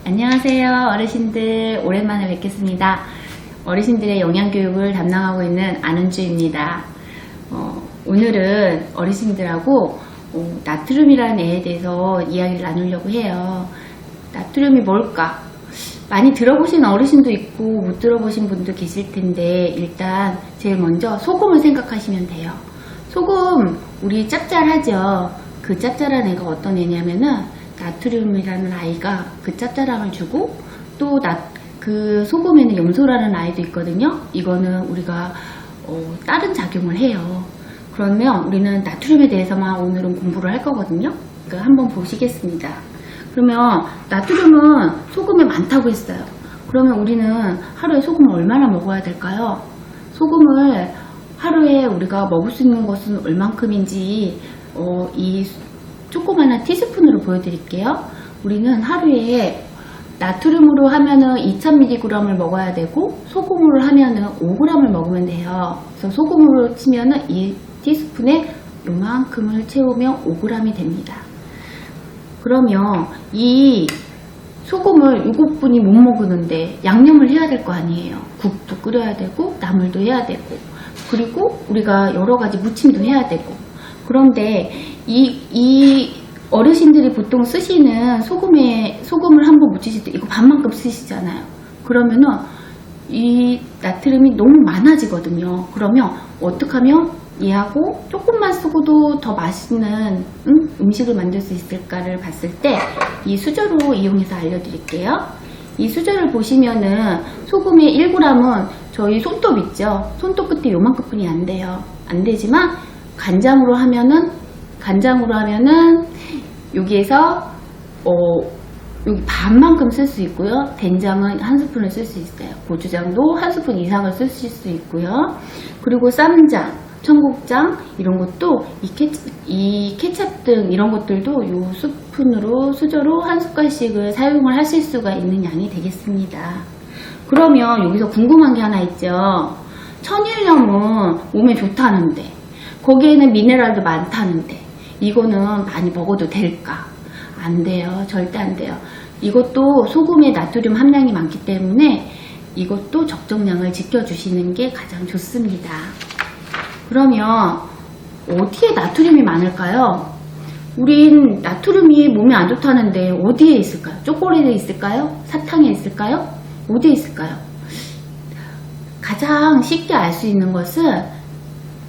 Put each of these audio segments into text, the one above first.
안녕하세요 어르신들, 오랜만에 뵙겠습니다. 어르신들의 영양교육을 담당하고 있는 안은주입니다. 오늘은 어르신들하고 나트륨이라는 애에 대해서 이야기를 나누려고 해요. 나트륨이 뭘까? 많이 들어보신 어르신도 있고 못 들어보신 분도 계실 텐데, 일단 제일 먼저 소금을 생각하시면 돼요. 소금, 우리 짭짤하죠? 그 짭짤한 애가 어떤 애냐면은 나트륨이라는 아이가 그 짭짤함을 주고, 또 그 소금에는 염소라는 아이도 있거든요. 이거는 우리가 다른 작용을 해요. 그러면 우리는 나트륨에 대해서만 오늘은 공부를 할 거거든요. 그러니까 한번 보시겠습니다. 그러면 나트륨은 소금에 많다고 했어요. 그러면 우리는 하루에 소금을 얼마나 먹어야 될까요? 소금을 하루에 우리가 먹을 수 있는 것은 얼만큼인지 이 조그마한 티스푼으로 보여드릴게요. 우리는 하루에 나트륨으로 하면은 2000mg을 먹어야 되고, 소금으로 하면은 5g을 먹으면 돼요. 그래서 소금으로 치면은 이 티스푼에 요만큼을 채우면 5g이 됩니다. 그러면 이 소금을 7분이 못 먹는데 양념을 해야 될 거 아니에요. 국도 끓여야 되고, 나물도 해야 되고, 그리고 우리가 여러 가지 무침도 해야 되고. 그런데 이 어르신들이 보통 쓰시는 소금을 한번 묻히실 때 이거 반만큼 쓰시잖아요. 그러면은 이 나트륨이 너무 많아지거든요. 그러면 어떻게 하면 얘하고 조금만 쓰고도 더 맛있는 음식을 만들 수 있을까를 봤을 때 이 수저로 이용해서 알려드릴게요. 이 수저를 보시면은 소금의 1g은 저희 손톱 있죠? 손톱 끝에 요만큼뿐이 안 돼요. 안 되지만 간장으로 하면은 여기에서 여기 반만큼 쓸 수 있고요. 된장은 1스푼을 쓸 수 있어요. 고추장도 1스푼 이상을 쓰실 수 있고요. 그리고 쌈장, 청국장 이런 것도 이 케찹 등 이런 것들도 요 수저로 한 숟갈씩을 사용을 하실 수가 있는 양이 되겠습니다. 그러면 여기서 궁금한 게 하나 있죠. 천일염은 몸에 좋다는데, 거기에는 미네랄도 많다는데, 이거는 많이 먹어도 될까? 안 돼요. 절대 안 돼요. 이것도 소금에 나트륨 함량이 많기 때문에 이것도 적정량을 지켜주시는 게 가장 좋습니다. 그러면 어디에 나트륨이 많을까요? 우린 나트륨이 몸에 안 좋다는데 어디에 있을까요? 초콜릿에 있을까요? 사탕에 있을까요? 어디에 있을까요? 가장 쉽게 알 수 있는 것은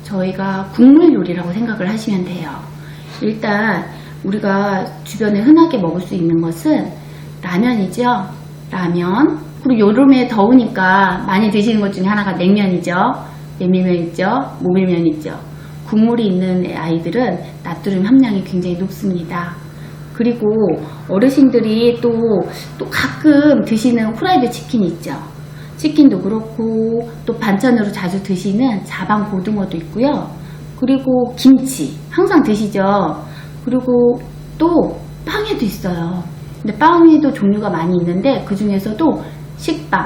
저희가 국물 요리라고 생각을 하시면 돼요. 일단 우리가 주변에 흔하게 먹을 수 있는 것은 라면이죠. 라면. 그리고 여름에 더우니까 많이 드시는 것 중에 하나가 냉면이죠. 메밀면 있죠. 모밀면 있죠. 국물이 있는 아이들은 나트륨 함량이 굉장히 높습니다. 그리고 어르신들이 또 가끔 드시는 후라이드 치킨 있죠. 치킨도 그렇고, 또 반찬으로 자주 드시는 자방 고등어도 있고요. 그리고 김치 항상 드시죠. 그리고 또 빵에도 있어요. 근데 빵에도 종류가 많이 있는데 그 중에서도 식빵,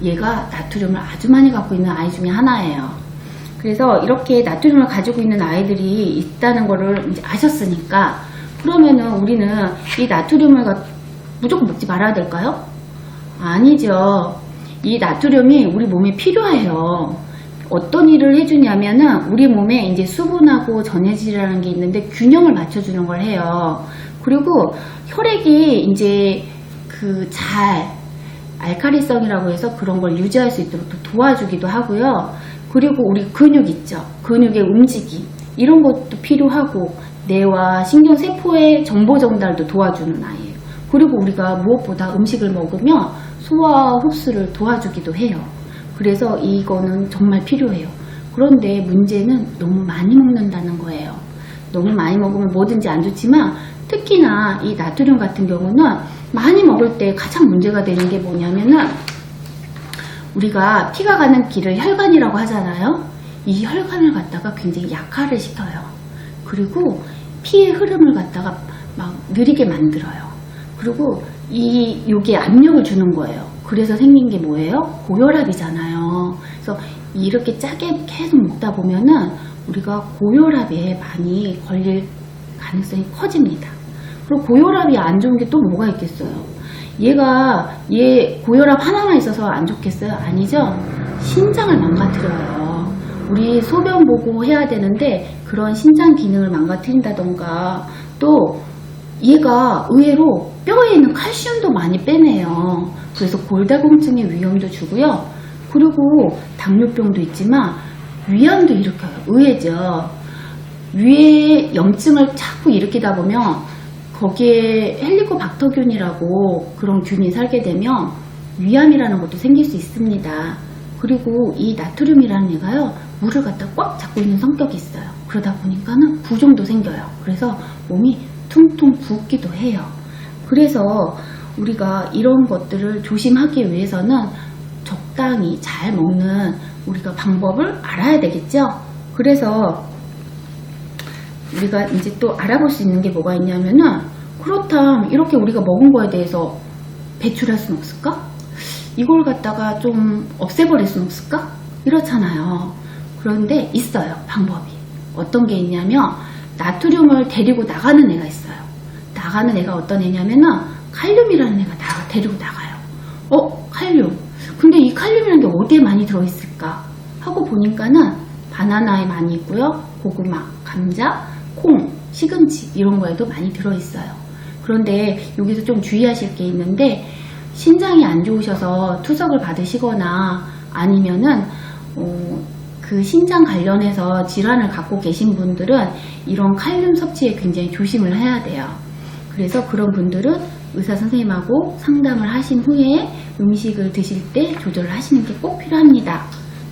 얘가 나트륨을 아주 많이 갖고 있는 아이 중에 하나예요. 그래서 이렇게 나트륨을 가지고 있는 아이들이 있다는 거를 이제 아셨으니까, 그러면은 우리는 이 나트륨을 무조건 먹지 말아야 될까요? 아니죠. 이 나트륨이 우리 몸에 필요해요. 어떤 일을 해주냐면은 우리 몸에 이제 수분하고 전해질이라는 게 있는데 균형을 맞춰주는 걸 해요. 그리고 혈액이 이제 알칼리성이라고 해서 그런 걸 유지할 수 있도록 도와주기도 하고요. 그리고 우리 근육 있죠. 근육의 움직임 이런 것도 필요하고, 뇌와 신경세포의 정보 전달도 도와주는 아이예요. 그리고 우리가 무엇보다 음식을 먹으면 소화 흡수를 도와주기도 해요. 그래서 이거는 정말 필요해요. 그런데 문제는 너무 많이 먹는다는 거예요. 너무 많이 먹으면 뭐든지 안 좋지만, 특히나 이 나트륨 같은 경우는 많이 먹을 때 가장 문제가 되는 게 뭐냐면은, 우리가 피가 가는 길을 혈관이라고 하잖아요. 이 혈관을 갖다가 굉장히 약화를 시켜요. 그리고 피의 흐름을 갖다가 막 느리게 만들어요. 그리고 요게 압력을 주는 거예요. 그래서 생긴 게 뭐예요? 고혈압이잖아요. 그래서 이렇게 짜게 계속 먹다 보면은 우리가 고혈압에 많이 걸릴 가능성이 커집니다. 그리고 고혈압이 안 좋은 게 또 뭐가 있겠어요? 얘 고혈압 하나만 있어서 안 좋겠어요? 아니죠? 신장을 망가뜨려요. 우리 소변 보고 해야 되는데 그런 신장 기능을 망가뜨린다던가, 또 얘가 의외로 뼈에 있는 칼슘도 많이 빼내요. 그래서 골다공증의 위험도 주고요. 그리고 당뇨병도 있지만 위암도 일으켜요. 의외죠. 위에 염증을 자꾸 일으키다 보면 거기에 헬리코박터균이라고 그런 균이 살게 되면 위암이라는 것도 생길 수 있습니다. 그리고 이 나트륨이라는 애가요, 물을 갖다 꽉 잡고 있는 성격이 있어요. 그러다 보니까는 부종도 생겨요. 그래서 몸이 퉁퉁 붓기도 해요. 그래서 우리가 이런 것들을 조심하기 위해서는 적당히 잘 먹는 우리가 방법을 알아야 되겠죠. 그래서 우리가 이제 또 알아볼 수 있는 게 뭐가 있냐면은, 그렇다면 이렇게 우리가 먹은 거에 대해서 배출할 수는 없을까? 이걸 갖다가 좀 없애버릴 수는 없을까? 이렇잖아요. 그런데 있어요, 방법이. 어떤 게 있냐면, 나트륨을 데리고 나가는 애가 있어요. 나가는 애가 어떤 애냐면은 칼륨이라는 애가 데리고 나가요. 칼륨. 근데 이 칼륨이라는 게 어디에 많이 들어있을까 하고 보니까는 바나나에 많이 있고요. 고구마, 감자, 콩, 시금치 이런 거에도 많이 들어있어요. 그런데 여기서 좀 주의하실 게 있는데, 신장이 안 좋으셔서 투석을 받으시거나 아니면은 그 신장 관련해서 질환을 갖고 계신 분들은 이런 칼륨 섭취에 굉장히 조심을 해야 돼요. 그래서 그런 분들은 의사 선생님하고 상담을 하신 후에 음식을 드실 때 조절을 하시는 게 꼭 필요합니다.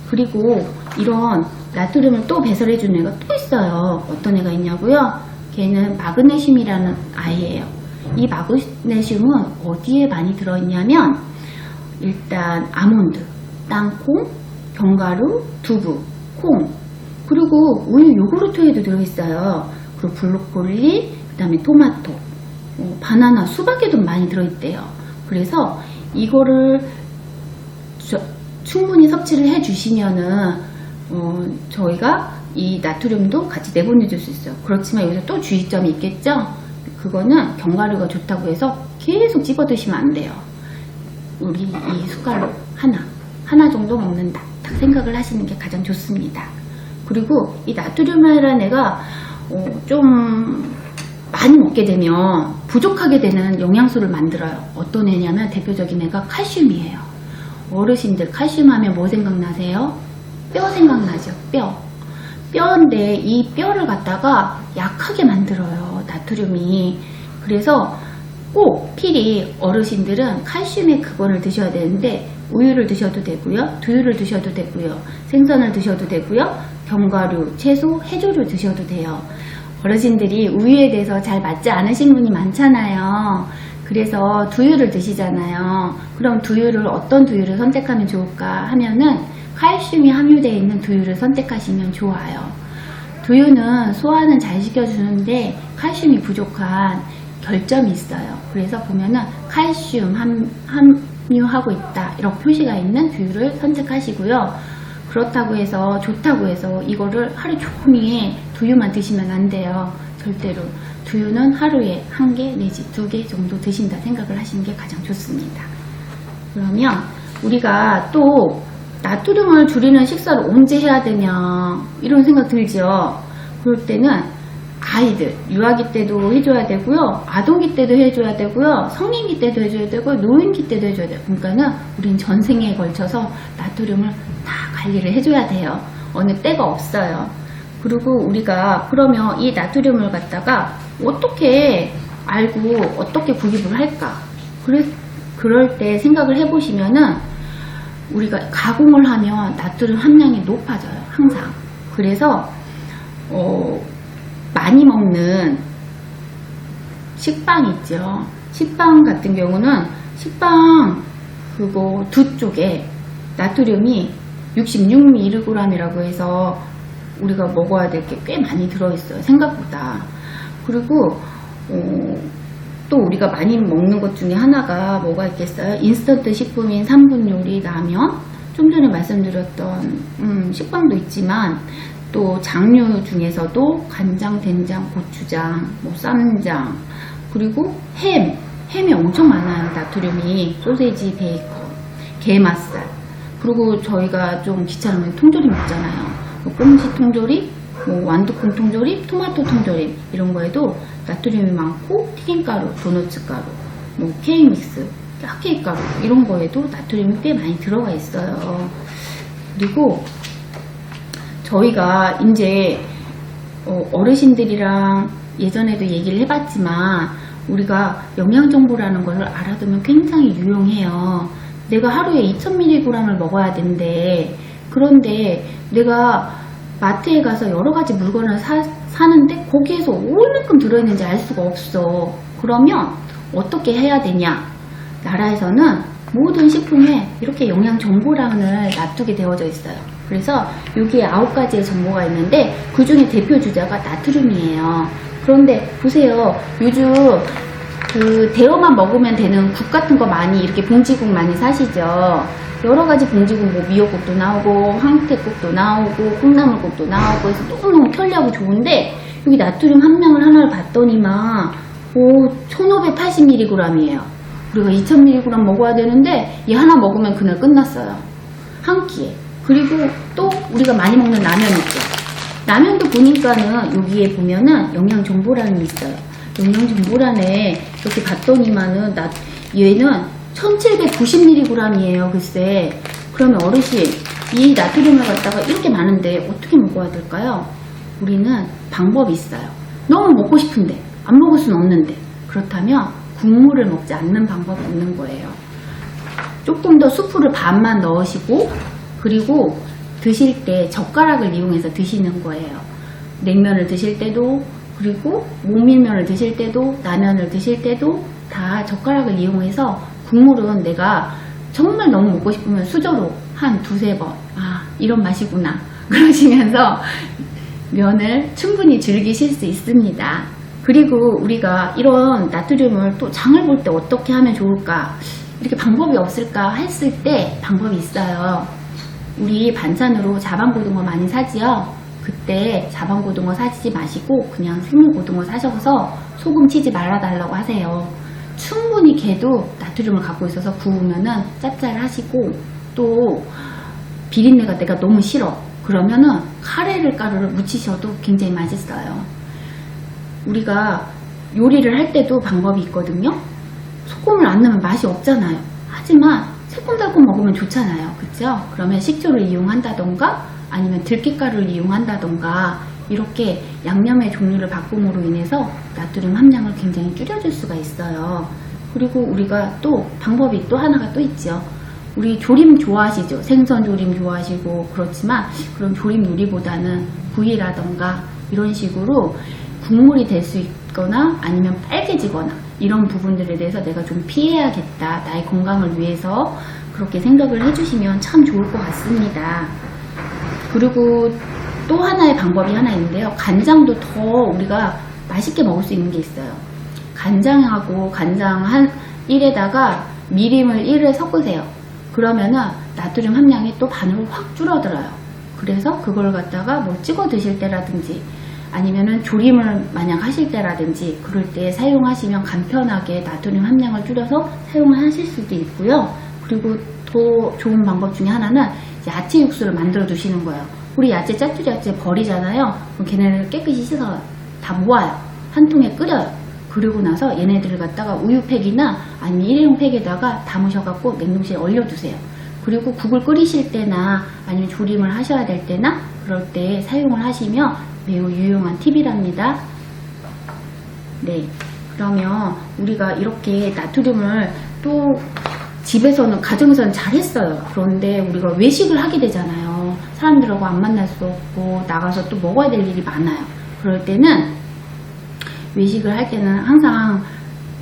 그리고 이런 나트륨을 또 배설해 주는 애가 또 있어요. 어떤 애가 있냐고요? 걔는 마그네슘이라는 아이예요. 이 마그네슘은 어디에 많이 들어있냐면, 일단 아몬드, 땅콩, 견과류, 두부, 콩, 그리고 우유 요구르트에도 들어있어요. 그리고 브로콜리, 그 다음에 토마토, 바나나, 수박에도 많이 들어있대요. 그래서 이거를 충분히 섭취를 해주시면은 저희가 이 나트륨도 같이 내보내줄 수 있어요. 그렇지만 여기서 또 주의점이 있겠죠? 그거는 견과류가 좋다고 해서 계속 집어 드시면 안 돼요. 우리 이 숟가락 하나 정도 먹는다, 딱 생각을 하시는 게 가장 좋습니다. 그리고 이 나트륨이라는 애가 좀 많이 먹게 되면 부족하게 되는 영양소를 만들어요. 어떤 애냐면 대표적인 애가 칼슘이에요. 어르신들 칼슘 하면 뭐 생각나세요? 뼈 생각나죠? 뼈인데 이 뼈를 갖다가 약하게 만들어요, 나트륨이. 그래서 꼭 필히 어르신들은 칼슘의 그거를 드셔야 되는데, 우유를 드셔도 되고요, 두유를 드셔도 되고요, 생선을 드셔도 되고요, 견과류, 채소, 해조류 드셔도 돼요. 어르신들이 우유에 대해서 잘 맞지 않으신 분이 많잖아요. 그래서 두유를 드시잖아요. 그럼 두유를 어떤 두유를 선택하면 좋을까 하면은 칼슘이 함유되어 있는 두유를 선택하시면 좋아요. 두유는 소화는 잘 시켜주는데 칼슘이 부족한 결점이 있어요. 그래서 보면은 칼슘 함유하고 있다, 이런 표시가 있는 두유를 선택하시고요. 그렇다고 해서, 좋다고 해서 이거를 하루 종일 두유만 드시면 안 돼요. 절대로. 두유는 하루에 1개 내지 2개 정도 드신다 생각을 하시는 게 가장 좋습니다. 그러면 우리가 또 나트륨을 줄이는 식사를 언제 해야 되냐, 이런 생각 들죠. 그럴 때는 아이들 유아기 때도 해줘야 되고요, 아동기 때도 해줘야 되고요, 성인기 때도 해줘야 되고, 노인기 때도 해줘야 돼요. 그러니까는 우린 전생에 걸쳐서 나트륨을 다 관리를 해줘야 돼요. 어느 때가 없어요. 그리고 우리가 그러면 이 나트륨을 갖다가 어떻게 알고 어떻게 구입을 할까? 그럴 때 생각을 해보시면은, 우리가 가공을 하면 나트륨 함량이 높아져요, 항상. 그래서 많이 먹는 식빵 있죠. 식빵 같은 경우는 식빵 그거 두 쪽에 나트륨이 66mg이라고 해서 우리가 먹어야 될 게 꽤 많이 들어있어요, 생각보다. 그리고 또 우리가 많이 먹는 것 중에 하나가 뭐가 있겠어요? 인스턴트 식품인 3분 요리, 라면, 좀 전에 말씀드렸던 식빵도 있지만, 또 장류 중에서도 간장, 된장, 고추장, 뭐 쌈장, 그리고 햄, 햄이 엄청 많아요. 나트륨이. 소세지, 베이컨, 게맛살. 그리고 저희가 좀 귀찮으면 통조림 먹잖아요. 뭐 꽁지 통조림, 뭐 완두콩 통조림, 토마토 통조림 이런 거에도 나트륨이 많고, 튀김가루, 도너츠 가루, 뭐 케이크 믹스, 핫케이크 가루 이런 거에도 나트륨이 꽤 많이 들어가 있어요. 그리고 저희가 이제 어르신들이랑 예전에도 얘기를 해봤지만 우리가 영양정보라는 것을 알아두면 굉장히 유용해요. 내가 하루에 2000mg을 먹어야 된대. 그런데 내가 마트에 가서 여러 가지 물건을 사는데 거기에서 얼만큼 들어있는지 알 수가 없어. 그러면 어떻게 해야 되냐? 나라에서는 모든 식품에 이렇게 영양정보란을 놔두게 되어져 있어요. 그래서 여기에 9가지의 정보가 있는데 그 중에 대표 주자가 나트륨이에요. 그런데 보세요. 요즘 그 데워만 먹으면 되는 국 같은 거 많이 이렇게 봉지국 많이 사시죠. 여러 가지 봉지국 뭐 미역국도 나오고 황태국도 나오고 콩나물국도 나오고 해서 너무너무 편리하고 좋은데 여기 나트륨 함량을 하나를 봤더니만 1580mg이에요. 우리가 2000mg 먹어야 되는데 얘 하나 먹으면 그날 끝났어요. 한 끼에. 그리고 또 우리가 많이 먹는 라면 있죠. 라면도 보니까는 여기에 보면은 영양정보란이 있어요. 영양정보란에 이렇게 봤더니만은 얘는 1790mg이에요. 글쎄. 그러면 어르신 이 나트륨을 갖다가 이렇게 많은데 어떻게 먹어야 될까요? 우리는 방법이 있어요. 너무 먹고 싶은데 안 먹을 수는 없는데 그렇다면 국물을 먹지 않는 방법이 있는 거예요. 조금 더 수프를 반만 넣으시고 그리고 드실 때 젓가락을 이용해서 드시는 거예요. 냉면을 드실 때도 그리고 모밀면을 드실 때도 라면을 드실 때도 다 젓가락을 이용해서 국물은 내가 정말 너무 먹고 싶으면 수저로 한 2-3번 이런 맛이구나 그러시면서 면을 충분히 즐기실 수 있습니다. 그리고 우리가 이런 나트륨을 또 장을 볼 때 어떻게 하면 좋을까 이렇게 방법이 없을까 했을 때 방법이 있어요. 우리 반찬으로 자반고등어 많이 사지요. 그때 자반고등어 사지 마시고 그냥 생물고등어 사셔서 소금 치지 말아달라고 하세요. 충분히 걔도 나트륨을 갖고 있어서 구우면은 짭짤하시고 또 비린내가 내가 너무 싫어. 그러면은 카레를 가루를 묻히셔도 굉장히 맛있어요. 우리가 요리를 할 때도 방법이 있거든요. 소금을 안 넣으면 맛이 없잖아요. 하지만 새콤달콤 먹으면 좋잖아요. 그쵸? 그러면 식초를 이용한다던가 아니면 들깨가루를 이용한다던가 이렇게 양념의 종류를 바꿈으로 인해서 나트륨 함량을 굉장히 줄여줄 수가 있어요. 그리고 우리가 또 방법이 또 하나가 또 있죠. 우리 조림 좋아하시죠? 생선 조림 좋아하시고 그렇지만 그런 조림 요리보다는 구이라던가 이런 식으로 국물이 될 수 있거나 아니면 빨개지거나 이런 부분들에 대해서 내가 좀 피해야겠다. 나의 건강을 위해서 그렇게 생각을 해주시면 참 좋을 것 같습니다. 그리고 또 하나의 방법이 하나 있는데요. 간장도 더 우리가 맛있게 먹을 수 있는 게 있어요. 간장하고 간장 한 1에다가 미림을 1을 섞으세요. 그러면은 나트륨 함량이 또 반으로 확 줄어들어요. 그래서 그걸 갖다가 뭐 찍어 드실 때라든지 아니면은 조림을 만약 하실 때라든지 그럴 때 사용하시면 간편하게 나트륨 함량을 줄여서 사용을 하실 수도 있고요. 그리고 더 좋은 방법 중에 하나는 야채 육수를 만들어 두시는 거예요. 우리 야채 짜투리 야채 버리잖아요. 그럼 걔네를 깨끗이 씻어서 다 모아요. 한 통에 끓여요. 그리고 나서 얘네들을 갖다가 우유팩이나 아니면 일회용 팩에다가 담으셔갖고 냉동실에 얼려두세요. 그리고 국을 끓이실 때나 아니면 조림을 하셔야 될 때나 그럴 때 사용을 하시면 매우 유용한 팁이랍니다. 네, 그러면 우리가 이렇게 나트륨을 또 집에서는 가정에서는 잘했어요. 그런데 우리가 외식을 하게 되잖아요. 사람들하고 안 만날 수 없고 나가서 또 먹어야 될 일이 많아요. 그럴 때는 외식을 할 때는 항상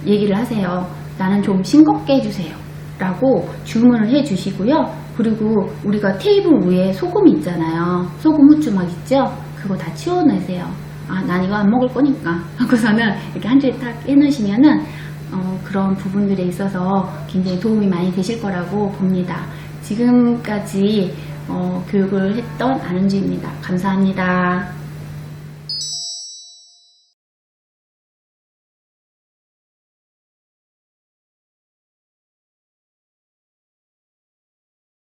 얘기를 하세요. 나는 좀 싱겁게 해주세요 라고 주문을 해 주시고요. 그리고 우리가 테이블 위에 소금 있잖아요. 소금 후추 막 있죠? 그거 다 치워내세요. 난 이거 안 먹을 거니까 하고서는 이렇게 한 줄에 딱 해놓으시면은 그런 부분들에 있어서 굉장히 도움이 많이 되실 거라고 봅니다. 지금까지 교육을 했던 안은주입니다. 감사합니다.